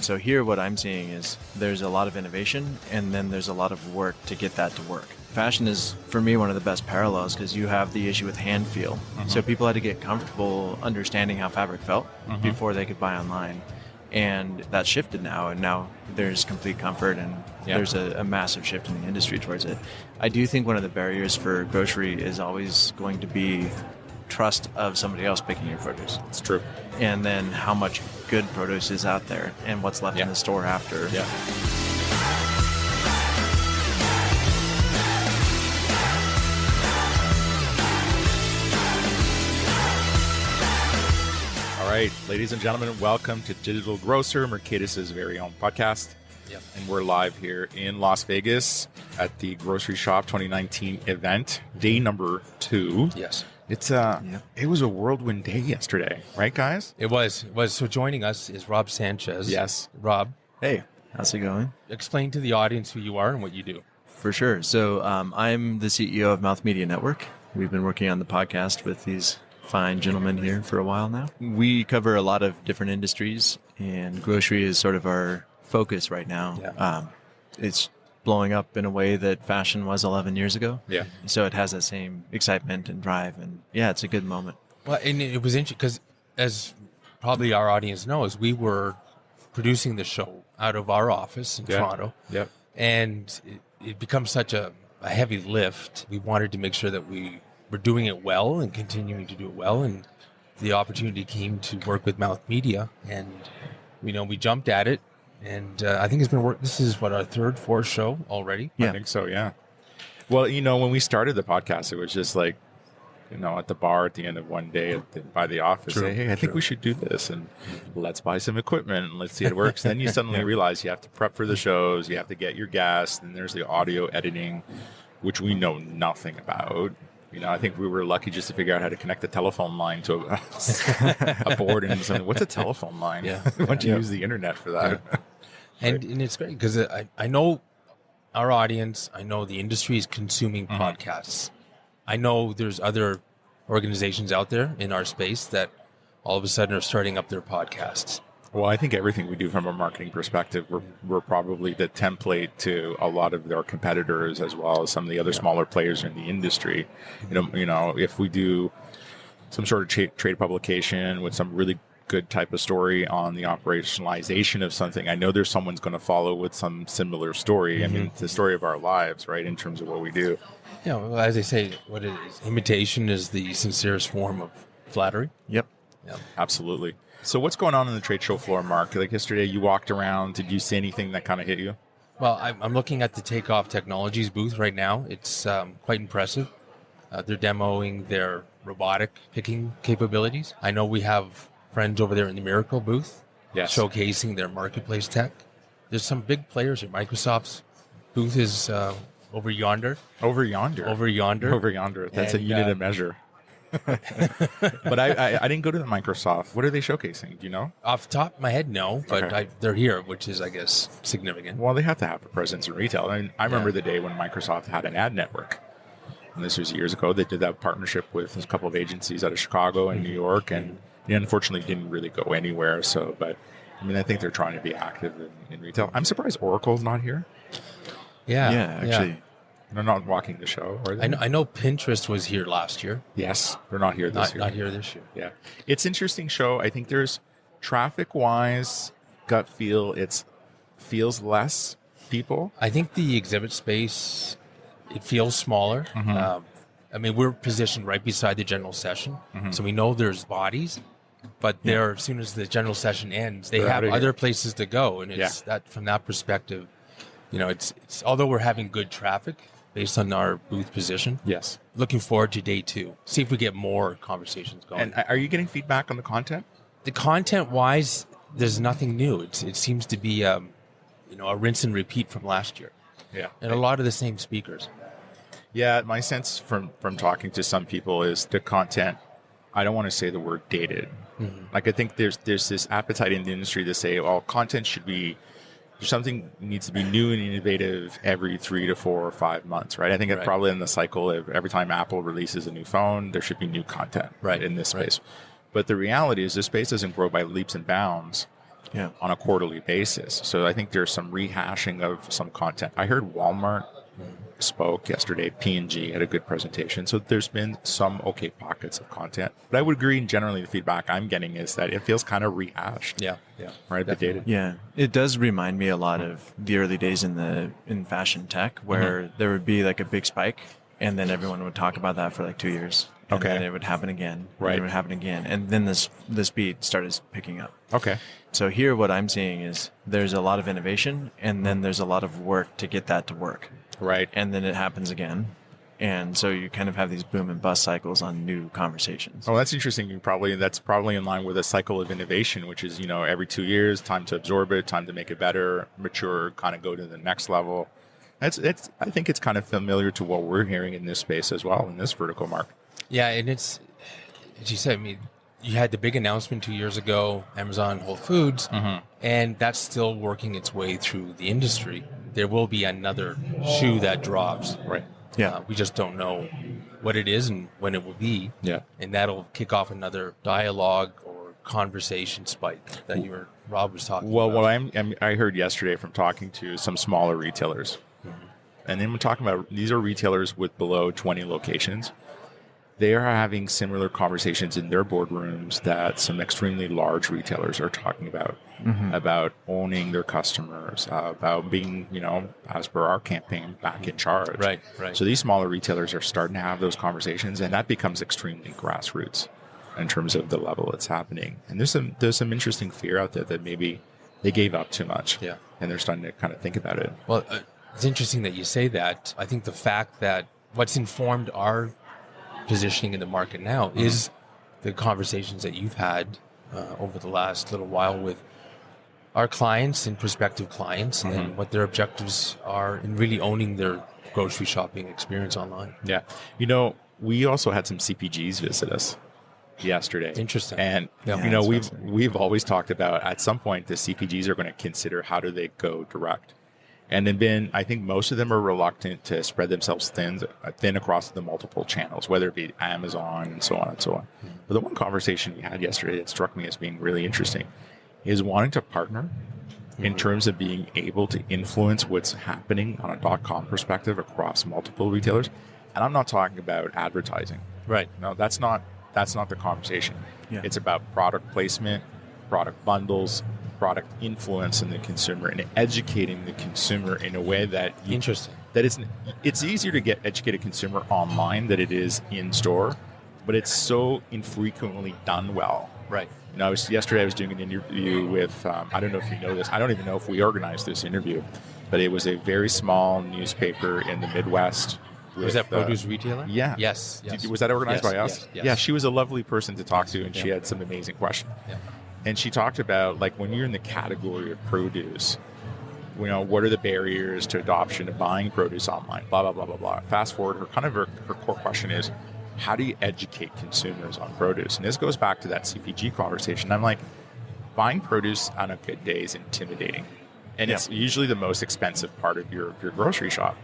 So here what I'm seeing is there's a lot of innovation and then there's a lot of work to get that to work. Fashion is, for me, one of the best parallels because you have the issue with hand feel. So people had to get comfortable understanding how fabric felt before they could buy online. And that's shifted now, and now there's complete comfort and there's a massive shift in the industry towards it. I do think one of the barriers for grocery is always going to be trust of somebody else picking your produce. It's true. And then how much good produce is out there and what's left in the store after. Yeah. All right, ladies and gentlemen, welcome to Digital Grocer, Mercatus' very own podcast. Yep. And we're live here in Las Vegas at the Groceryshop 2019 event, day number 2. Yes. It was a whirlwind day yesterday, right, guys? It was. So joining us is Rob Sanchez. Yes. Rob, Hey, how's it going? explain to the audience who you are and what you do. For sure. So I'm the CEO of MouthMedia Network. We've been working on the podcast with these fine gentlemen here for a while now. We cover a lot of different industries, and grocery is sort of our focus right now. Yeah. It's blowing up in a way that fashion was 11 years ago. Yeah. So it has that same excitement and drive, and it's a good moment. Well, and it was interesting because, as probably our audience knows, we were producing the show out of our office in Toronto. Yep. And it becomes such a heavy lift. We wanted to make sure that we were doing it well and continuing to do it well. And the opportunity came to work with MouthMedia, and we jumped at it. And I think it's been this is what, our third, fourth show already? Yeah. I think so, yeah. Well, when we started the podcast, it was just like, at the bar at the end of one day by the office, say, hey, I think we should do this, and let's buy some equipment and let's see how it works. Then you suddenly realize you have to prep for the shows, you have to get your guests, and there's the audio editing, which we know nothing about. I think we were lucky just to figure out how to connect the telephone line to a board and something. What's a telephone line? Yeah. Why don't you use the internet for that? Yeah. And it's great because I know our audience, I know the industry is consuming podcasts. I know there's other organizations out there in our space that all of a sudden are starting up their podcasts. Well, I think everything we do from a marketing perspective, we're probably the template to a lot of our competitors as well as some of the other smaller players in the industry. If we do some sort of trade publication with some really good type of story on the operationalization of something, I know there's someone's going to follow with some similar story. I mean, it's the story of our lives, right, in terms of what we do. Yeah, well, as they say, what it is, imitation is the sincerest form of flattery. Yep. Yeah. Absolutely. So what's going on the trade show floor, Mark? Like yesterday, you walked around. Did you see anything that kind of hit you? Well, I'm looking at the Takeoff Technologies booth right now. It's quite impressive. They're demoing their robotic picking capabilities. I know we have friends over there in the Miracle booth, showcasing their marketplace tech. There's some big players here. Microsoft's booth is over yonder. Over yonder. That's a unit of measure. But I didn't go to the Microsoft. What are they showcasing? Do you know? Off the top of my head, no. But Okay. they're here, which is, I guess, significant. Well, they have to have a presence in retail. I mean, I remember the day when Microsoft had an ad network. And this was years ago. They did that partnership with a couple of agencies out of Chicago and New York, and it unfortunately didn't really go anywhere. So, but I mean, I think they're trying to be active in retail. I'm surprised Oracle's not here. Yeah, Actually. They're not walking the show, are they? I know Pinterest was here last year. Yes, they're not here this year. Not here this year. Yeah. It's an interesting show. I think there's traffic-wise, gut feel, feels less people. I think the exhibit space, it feels smaller. I mean, we're positioned right beside the general session, so we know there's bodies, but there, as soon as the general session ends, they have other places to go, and it's that from that perspective, it's although we're having good traffic based on our booth position. Yes. Looking forward to day 2. See if we get more conversations going. And are you getting feedback on the content? The content-wise, there's nothing new. It seems to be a rinse and repeat from last year. Yeah. And a lot of the same speakers. Yeah, my sense from talking to some people is the content, I don't want to say the word dated. Like, I think there's this appetite in the industry to say, well, content should be, something needs to be new and innovative every 3 to 4 or 5 months, right? I think it's probably in the cycle of every time Apple releases a new phone, there should be new content in this space. But the reality is this space doesn't grow by leaps and bounds on a quarterly basis. So I think there's some rehashing of some content. I heard Walmart spoke yesterday. P&G had a good presentation. So there's been some okay pockets of content. But I would agree, generally the feedback I'm getting is that it feels kind of rehashed. Yeah. Right, the data. Yeah, it does remind me a lot of the early days in fashion tech, where there would be like a big spike, and then everyone would talk about that for like 2 years. And Okay. then it would happen again. Right. And it would happen again. And then the speed started picking up. Okay. So here what I'm seeing is there's a lot of innovation, and then there's a lot of work to get that to work. Right. And then it happens again. And so you kind of have these boom and bust cycles on new conversations. Oh, that's interesting. That's probably in line with a cycle of innovation, which is, every 2 years, time to absorb it, time to make it better, mature, kind of go to the next level. I think it's kind of familiar to what we're hearing in this space as well, in this vertical market. Yeah, and it's, as you said, I mean, you had the big announcement 2 years ago, Amazon, Whole Foods, and that's still working its way through the industry. There will be another shoe that drops. Right. Yeah. We just don't know what it is and when it will be. Yeah. And that'll kick off another dialogue or conversation spike that Rob was talking Well, about. what I heard yesterday from talking to some smaller retailers, and then we're talking about these are retailers with below 20 locations. They are having similar conversations in their boardrooms that some extremely large retailers are talking about owning their customers, about being, as per our campaign, back in charge. Right. So these smaller retailers are starting to have those conversations, and that becomes extremely grassroots in terms of the level it's happening. And there's some interesting fear out there that maybe they gave up too much. Yeah. And they're starting to kind of think about it. Well, it's interesting that you say that. I think the fact that what's informed our positioning in the market now is the conversations that you've had over the last little while with our clients and prospective clients and what their objectives are in really owning their grocery shopping experience online. Yeah. We also had some CPGs visit us yesterday. Interesting. And, we've always talked about at some point the CPGs are going to consider how do they go direct. And then I think most of them are reluctant to spread themselves thin across the multiple channels, whether it be Amazon and so on and so on. But the one conversation we had yesterday that struck me as being really interesting is wanting to partner in terms of being able to influence what's happening on a .com perspective across multiple retailers. And I'm not talking about advertising. Right. No, that's not the conversation. Yeah. It's about product placement, product bundles, product influence in the consumer, and educating the consumer in a way that Interesting. That it's easier to get educated consumer online than it is in store, but it's so infrequently done well. Right. Yesterday I was doing an interview with I don't know if you know this. I don't even know if we organized this interview, but it was a very small newspaper in the Midwest. Was that produce retailer? Yeah. Yes. Was that organized by us? Yes. Yeah, she was a lovely person to talk to, and she had some amazing questions. Yeah. And she talked about, like, when you're in the category of produce, what are the barriers to adoption of buying produce online, blah, blah, blah, blah, blah. Fast forward, her core question is, how do you educate consumers on produce? And this goes back to that CPG conversation. I'm like, buying produce on a good day is intimidating. And it's usually the most expensive part of your grocery shop.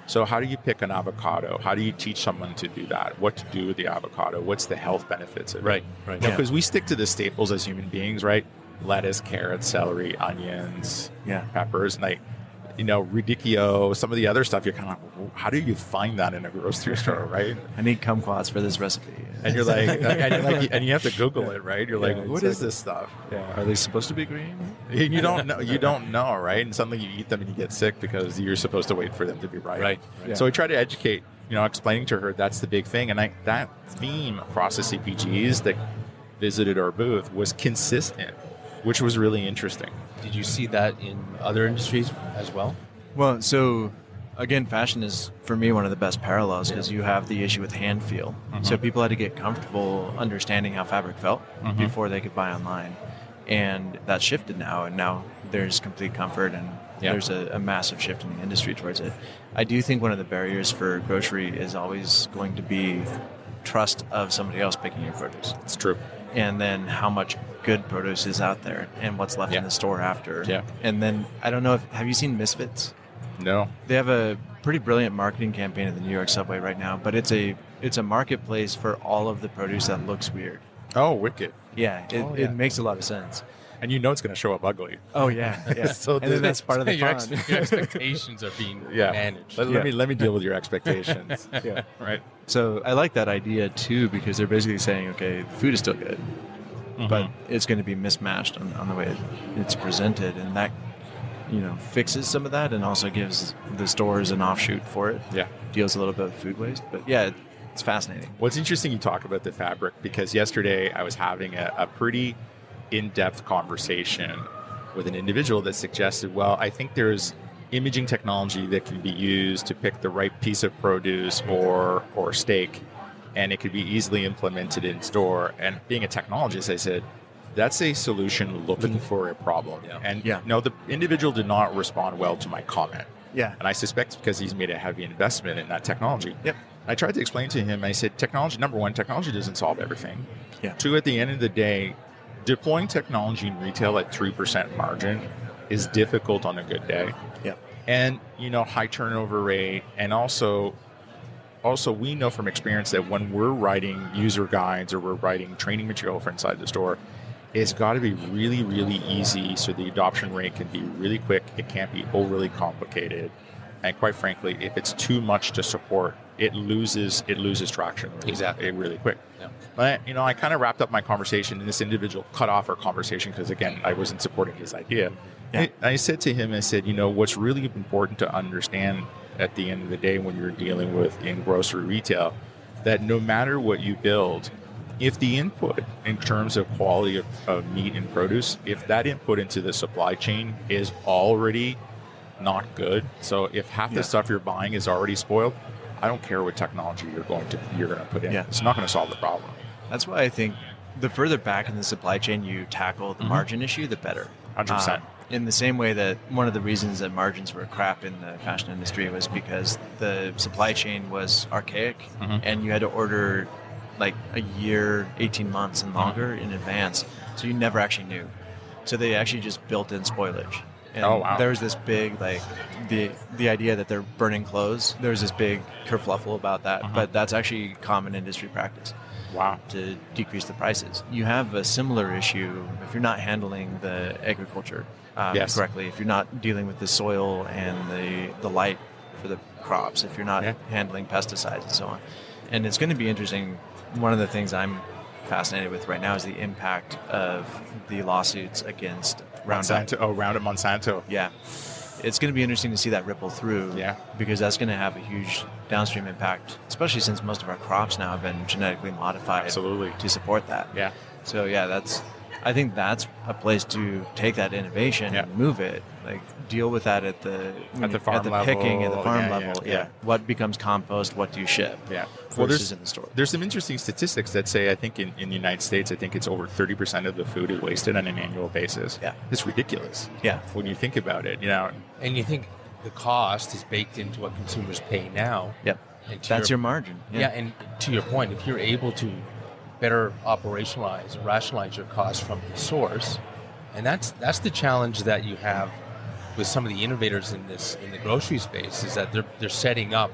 So how do you pick an avocado? How do you teach someone to do that? What to do with the avocado? What's the health benefits of it? Right. Because we stick to the staples as human beings, right? Lettuce, carrots, celery, onions, peppers, and radicchio, some of the other stuff. You're kind of like, how do you find that in a grocery store, right? I need kumquats for this recipe. And you're like, and you have to Google it, right? You're like, what is this stuff? Yeah. Are they supposed to be green? And you don't know. You don't know, right? And suddenly you eat them and you get sick because you're supposed to wait for them to be ripe. Right. Yeah. So we try to educate, explaining to her that's the big thing. And that theme across the CPGs that visited our booth was consistent, which was really interesting. Did you see that in other industries as well? Well, so again, fashion is, for me, one of the best parallels because you have the issue with hand feel. So people had to get comfortable understanding how fabric felt before they could buy online. And that shifted now, and now there's complete comfort, and there's a massive shift in the industry towards it. I do think one of the barriers for grocery is always going to be trust of somebody else picking your produce. It's true. And then how much good produce is out there and what's left in the store after. Yeah. And then, I don't know, have you seen Misfits? No. They have a pretty brilliant marketing campaign at the New York subway right now, but it's a marketplace for all of the produce that looks weird. Oh, wicked. Yeah, it makes a lot of sense. And you know it's going to show up ugly. Oh yeah, yeah. So and then that's part of the your, fun. your expectations are being managed. Let me deal with your expectations. Yeah. Right. So I like that idea too, because they're basically saying, okay, the food is still good, but it's going to be mismatched on the way it's presented, and that fixes some of that, and also gives the stores an offshoot for it. Yeah. Deals a little bit with food waste, but yeah, it's fascinating. What's interesting, you talk about the fabric, because yesterday I was having a pretty in-depth conversation with an individual that suggested, well, I think there's imaging technology that can be used to pick the right piece of produce or steak, and it could be easily implemented in store. And being a technologist, I said, that's a solution looking for a problem. Yeah. And the individual did not respond well to my comment. Yeah. And I suspect it's because he's made a heavy investment in that technology. Yep. I tried to explain to him, I said, number one, technology doesn't solve everything. Yeah. Two, at the end of the day, deploying technology in retail at 3% margin is difficult on a good day. Yeah. And, high turnover rate. And also we know from experience that when we're writing user guides or we're writing training material for inside the store, it's got to be really, really easy so the adoption rate can be really quick. It can't be overly complicated. And quite frankly, if it's too much to support, it loses traction really quick. Yeah. But I kind of wrapped up my conversation, and this individual cut off our conversation because, again, I wasn't supporting his idea. Yeah. I said to him, what's really important to understand at the end of the day when you're dealing with in grocery retail, that no matter what you build, if the input in terms of quality of meat and produce, if that input into the supply chain is already not good, so if half the stuff you're buying is already spoiled, I don't care what technology you're going to put in. Yeah. It's not going to solve the problem. That's why I think the further back in the supply chain you tackle the margin issue, the better. 100%. In the same way that one of the reasons that margins were crap in the fashion industry was because the supply chain was archaic, and you had to order like a year, 18 months and longer in advance, so you never actually knew. So they actually just built in spoilage. And there was this big, like, the idea that they're burning clothes, there was this big kerfluffle about that, but that's actually common industry practice. Wow. To decrease the prices. You have a similar issue if you're not handling the agriculture correctly, if you're not dealing with the soil and the light for the crops, if you're not handling pesticides and so on. And it's going to be interesting. One of the things I'm fascinated with right now is the impact of the lawsuits against Roundup. Roundup Monsanto. Yeah. It's going to be interesting to see that ripple through, because that's going to have a huge downstream impact, especially since most of our crops now have been genetically modified to support that. Yeah. So I think that's a place to take that innovation and move it, like deal with that at the farm level, picking and the farm level. Yeah. What becomes compost? What do you ship? Yeah. Versus in the store. There's some interesting statistics that say, I think in the United States, I think it's over 30% of the food is wasted on an annual basis. Yeah. It's ridiculous. Yeah. When you think about it, And you think the cost is baked into what consumers pay now. Yep. That's your margin. Yeah. And to your point, if you're able to better operationalize and rationalize your costs from the source, and that's the challenge that you have with some of the innovators in the grocery space, is that they're setting up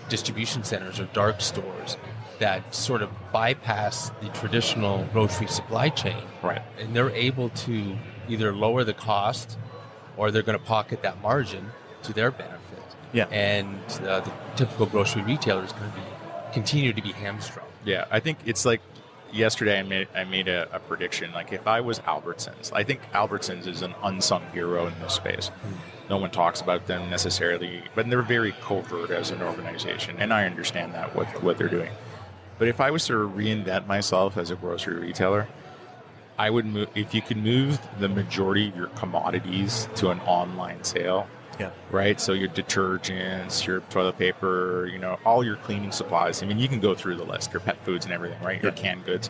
distribution centers or dark stores that sort of bypass the traditional grocery supply chain. Right. And they're able to either lower the cost or they're going to pocket that margin to their benefit. Yeah. And the typical grocery retailer is going to continue to be hamstrung. Yeah, I think it's like yesterday I made a prediction. Like, if I was Albertsons, I think Albertsons is an unsung hero in this space. No one talks about them necessarily, but they're very covert as an organization, and I understand that what they're doing. But if I was to reinvent myself as a grocery retailer, I would move. If you could move the majority of your commodities to an online sale. Yeah. Right. So your detergents, your toilet paper, all your cleaning supplies. I mean, you can go through the list, your pet foods and everything, right? Your canned goods.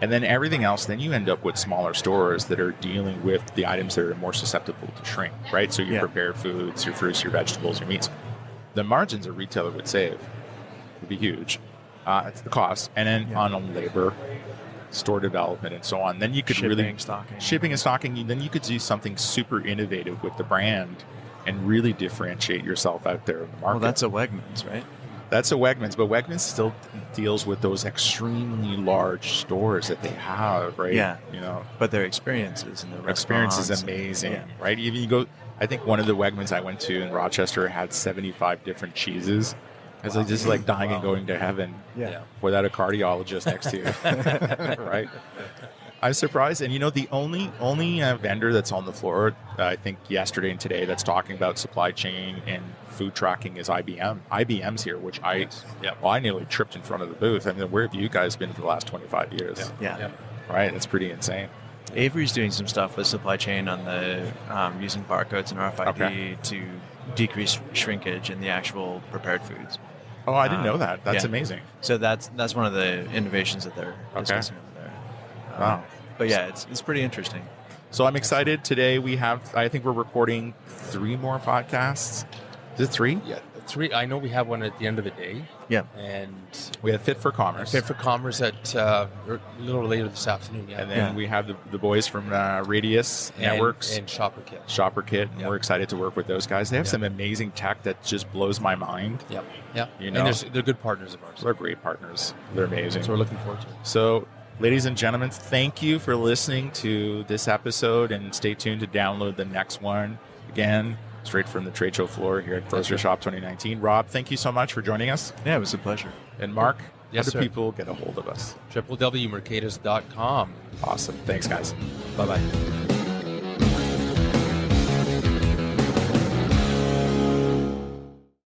And then everything else, then you end up with smaller stores that are dealing with the items that are more susceptible to shrink, right? So your prepared foods, your fruits, your vegetables, your meats. The margins a retailer would save would be huge. It's the cost. And then on labor, store development, and so on. Then you could shipping and stocking. Then you could do something super innovative with the brand and really differentiate yourself out there in the market. Well, that's a Wegmans, right? That's a Wegmans, but Wegmans still deals with those extremely large stores that they have, right? Yeah. You know, But their experiences and their experience is restaurants, amazing, yeah. right? Even you go, I think one of the Wegmans I went to in Rochester had 75 different cheeses. It's like just like dying and going to heaven Yeah. without a cardiologist next to you, right? I'm surprised, and you know, the only vendor that's on the floor, I think yesterday and today, that's talking about supply chain and food tracking is IBM. IBM's here, which I nearly tripped in front of the booth. I mean, where have you guys been for the last 25 years? Yeah. Right, that's pretty insane. Avery's doing some stuff with supply chain on the using barcodes and RFID to decrease shrinkage in the actual prepared foods. Oh, I didn't know that. That's yeah. amazing. So that's one of the innovations that they're discussing over there. Wow. But yeah, it's pretty interesting. So I'm excited. Today I think we're recording 3 more podcasts. Is it 3? Yeah, 3. I know we have one at the end of the day. Yeah. And We have Fit for Commerce. Fit for Commerce at a little later this afternoon. Yeah. And then we have the boys from Radius Networks. And Shopper Kit. Shopper Kit. And we're excited to work with those guys. They have some amazing tech that just blows my mind. Yep. Yeah. You know? And they're good partners of ours. They're great partners. They're amazing. So we're looking forward to it. So, ladies and gentlemen, thank you for listening to this episode, and stay tuned to download the next one. Again, straight from the trade show floor here at Groceryshop 2019. Rob, thank you so much for joining us. Yeah, it was a pleasure. And Mark, Yes, how do sir. people get a hold of us? www.mercatus.com. Awesome. Thanks, guys. Bye-bye.